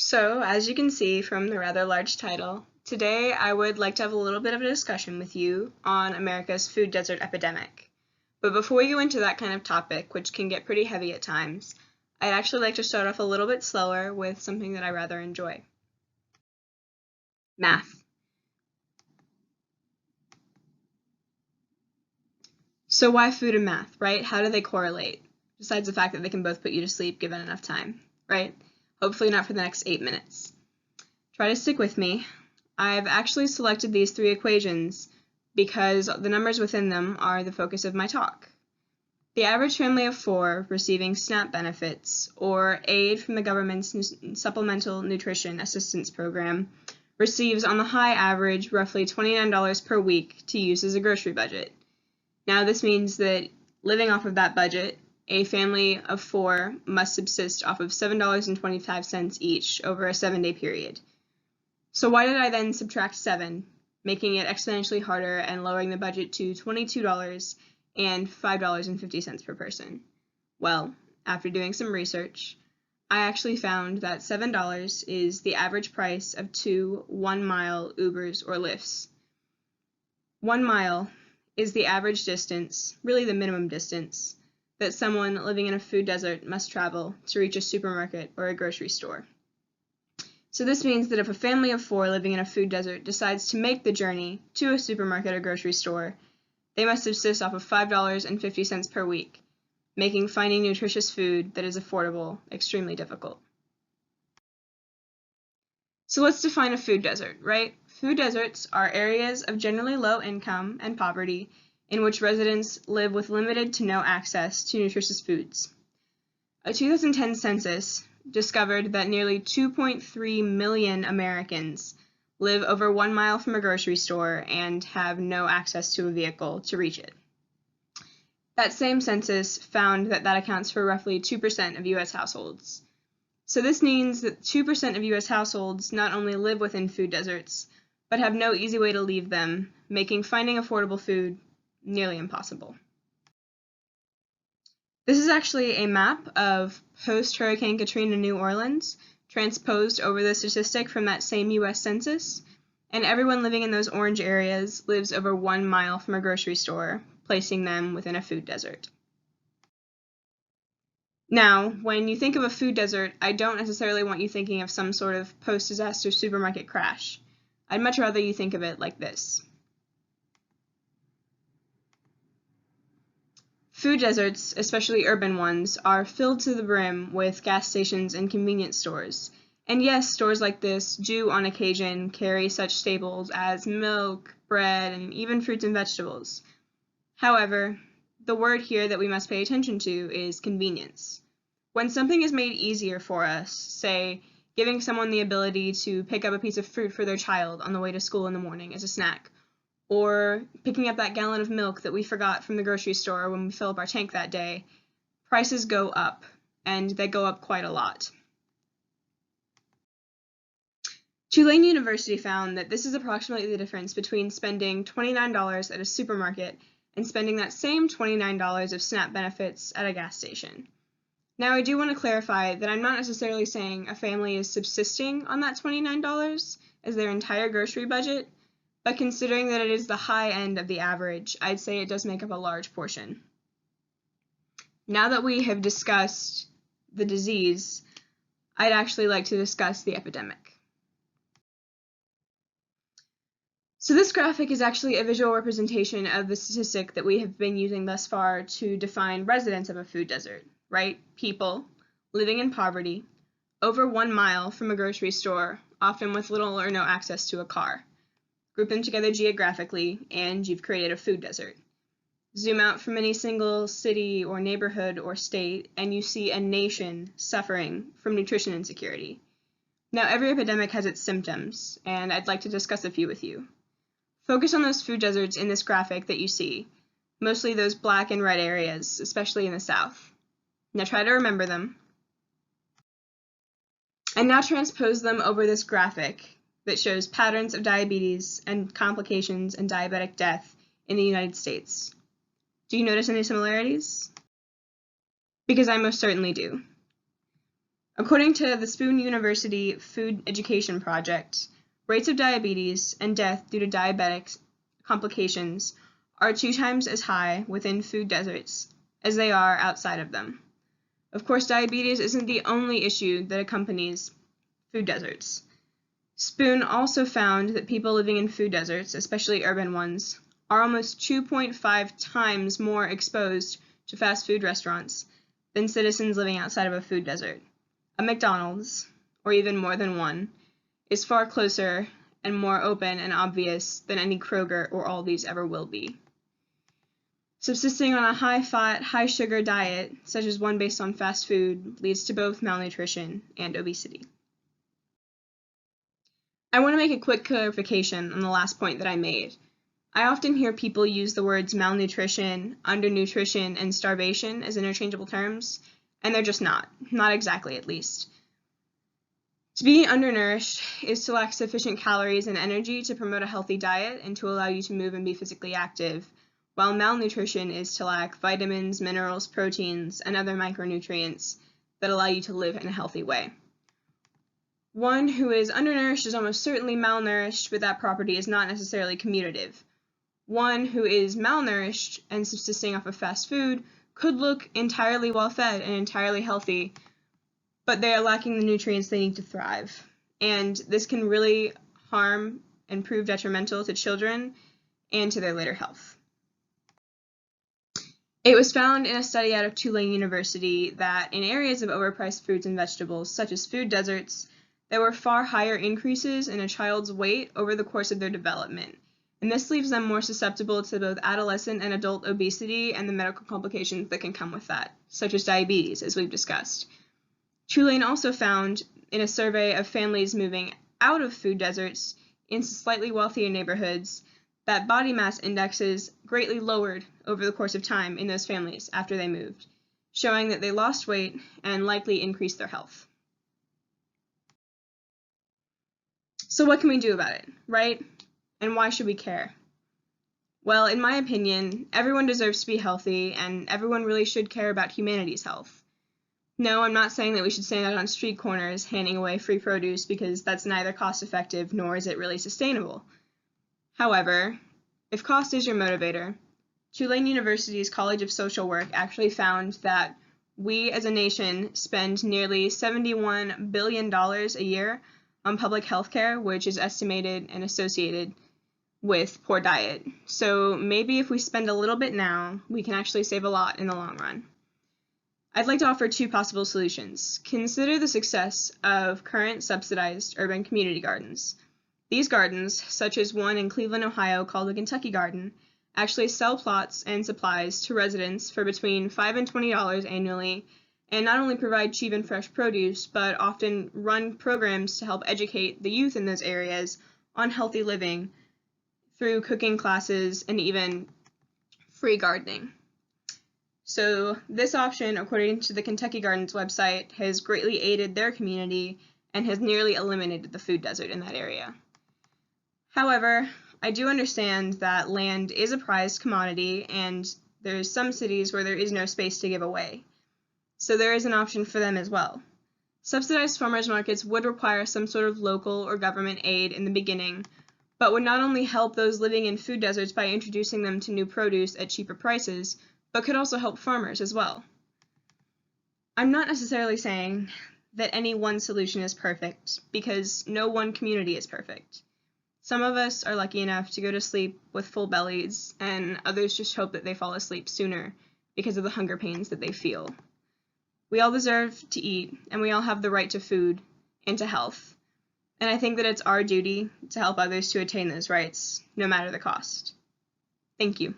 So, as you can see from the rather large title, today I would like to have a little bit of a discussion with you on America's food desert epidemic. But before we go into that kind of topic, which can get pretty heavy at times, I'd actually like to start off a little bit slower with something that I rather enjoy. Math. So why food and math, right? How do they correlate? Besides the fact that they can both put you to sleep given enough time, right? Hopefully not for the next 8 minutes. Try to stick with me. I've actually selected these three equations because the numbers within them are the focus of my talk. The average family of 4 receiving SNAP benefits, or aid from the government's Supplemental Nutrition Assistance Program, receives on the high average roughly $29 per week to use as a grocery budget. Now this means that living off of that budget, a family of 4 must subsist off of $7.25 each over a 7-day period. So why did I then subtract 7, making it exponentially harder and lowering the budget to $22 and $5.50 per person? Well, after doing some research, I actually found that $7 is the average price of 2 one-mile Ubers or Lyfts. 1 mile is the average distance, really the minimum distance, that someone living in a food desert must travel to reach a supermarket or a grocery store. So this means that if a family of 4 living in a food desert decides to make the journey to a supermarket or grocery store, they must subsist off of $5.50 per week, making finding nutritious food that is affordable extremely difficult. So let's define a food desert, right? Food deserts are areas of generally low income and poverty in which residents live with limited to no access to nutritious foods. A 2010 census discovered that nearly 2.3 million Americans live over 1 mile from a grocery store and have no access to a vehicle to reach it. That same census found that accounts for roughly 2% of U.S. households. So this means that 2% of U.S. households not only live within food deserts, but have no easy way to leave them, making finding affordable food nearly impossible. This is actually a map of post-Hurricane Katrina New Orleans, transposed over the statistic from that same U.S. Census, and everyone living in those orange areas lives over 1 mile from a grocery store, placing them within a food desert. Now, when you think of a food desert, I don't necessarily want you thinking of some sort of post-disaster supermarket crash. I'd much rather you think of it like this. Food deserts, especially urban ones, are filled to the brim with gas stations and convenience stores. And yes, stores like this do on occasion carry such staples as milk, bread, and even fruits and vegetables. However, the word here that we must pay attention to is convenience. When something is made easier for us, say, giving someone the ability to pick up a piece of fruit for their child on the way to school in the morning as a snack, or picking up that gallon of milk that we forgot from the grocery store when we fill up our tank that day, prices go up, and they go up quite a lot. Tulane University found that this is approximately the difference between spending $29 at a supermarket and spending that same $29 of SNAP benefits at a gas station. Now, I do want to clarify that I'm not necessarily saying a family is subsisting on that $29 as their entire grocery budget, but considering that it is the high end of the average, I'd say it does make up a large portion. Now that we have discussed the disease, I'd actually like to discuss the epidemic. So this graphic is actually a visual representation of the statistic that we have been using thus far to define residents of a food desert, right? People living in poverty, over 1 mile from a grocery store, often with little or no access to a car. Group them together geographically, and you've created a food desert. Zoom out from any single city or neighborhood or state, and you see a nation suffering from nutrition insecurity. Now, every epidemic has its symptoms, and I'd like to discuss a few with you. Focus on those food deserts in this graphic that you see, mostly those black and red areas, especially in the South. Now try to remember them. And now transpose them over this graphic that shows patterns of diabetes and complications and diabetic death in the United States. Do you notice any similarities? Because I most certainly do. According to the Spoon University Food Education Project, rates of diabetes and death due to diabetic complications are 2 times as high within food deserts as they are outside of them. Of course, diabetes isn't the only issue that accompanies food deserts. Spoon also found that people living in food deserts, especially urban ones, are almost 2.5 times more exposed to fast food restaurants than citizens living outside of a food desert. A McDonald's, or even more than one, is far closer and more open and obvious than any Kroger or Aldi's ever will be. Subsisting on a high-fat, high-sugar diet, such as one based on fast food, leads to both malnutrition and obesity. I want to make a quick clarification on the last point that I made. I often hear people use the words malnutrition, undernutrition, and starvation as interchangeable terms, and they're just not exactly at least. To be undernourished is to lack sufficient calories and energy to promote a healthy diet and to allow you to move and be physically active, while malnutrition is to lack vitamins, minerals, proteins, and other micronutrients that allow you to live in a healthy way. One who is undernourished is almost certainly malnourished, but that property is not necessarily commutative. One who is malnourished and subsisting off of fast food could look entirely well-fed and entirely healthy, but they are lacking the nutrients they need to thrive. And this can really harm and prove detrimental to children and to their later health. It was found in a study out of Tulane University that in areas of overpriced fruits and vegetables, such as food deserts, there were far higher increases in a child's weight over the course of their development. And this leaves them more susceptible to both adolescent and adult obesity and the medical complications that can come with that, such as diabetes, as we've discussed. Tulane also found in a survey of families moving out of food deserts into slightly wealthier neighborhoods that body mass indexes greatly lowered over the course of time in those families after they moved, showing that they lost weight and likely increased their health. So what can we do about it, right? And why should we care? Well, in my opinion, everyone deserves to be healthy, and everyone really should care about humanity's health. No, I'm not saying that we should stand out on street corners handing away free produce because that's neither cost-effective nor is it really sustainable. However, if cost is your motivator, Tulane University's College of Social Work actually found that we as a nation spend nearly $71 billion a year on public health care, which is estimated and associated with poor diet. So maybe if we spend a little bit now, we can actually save a lot in the long run. I'd like to offer 2 possible solutions. Consider the success of current subsidized urban community gardens. These gardens, such as one in Cleveland, Ohio called the Kentucky Garden, actually sell plots and supplies to residents for between $5 and $20 annually, and not only provide cheap and fresh produce, but often run programs to help educate the youth in those areas on healthy living through cooking classes and even free gardening. So this option, according to the Kentucky Gardens website, has greatly aided their community and has nearly eliminated the food desert in that area. However, I do understand that land is a prized commodity and there's some cities where there is no space to give away. So there is an option for them as well. Subsidized farmers markets would require some sort of local or government aid in the beginning, but would not only help those living in food deserts by introducing them to new produce at cheaper prices, but could also help farmers as well. I'm not necessarily saying that any one solution is perfect, because no one community is perfect. Some of us are lucky enough to go to sleep with full bellies, and others just hope that they fall asleep sooner because of the hunger pains that they feel. We all deserve to eat, and we all have the right to food and to health. And I think that it's our duty to help others to attain those rights, no matter the cost. Thank you.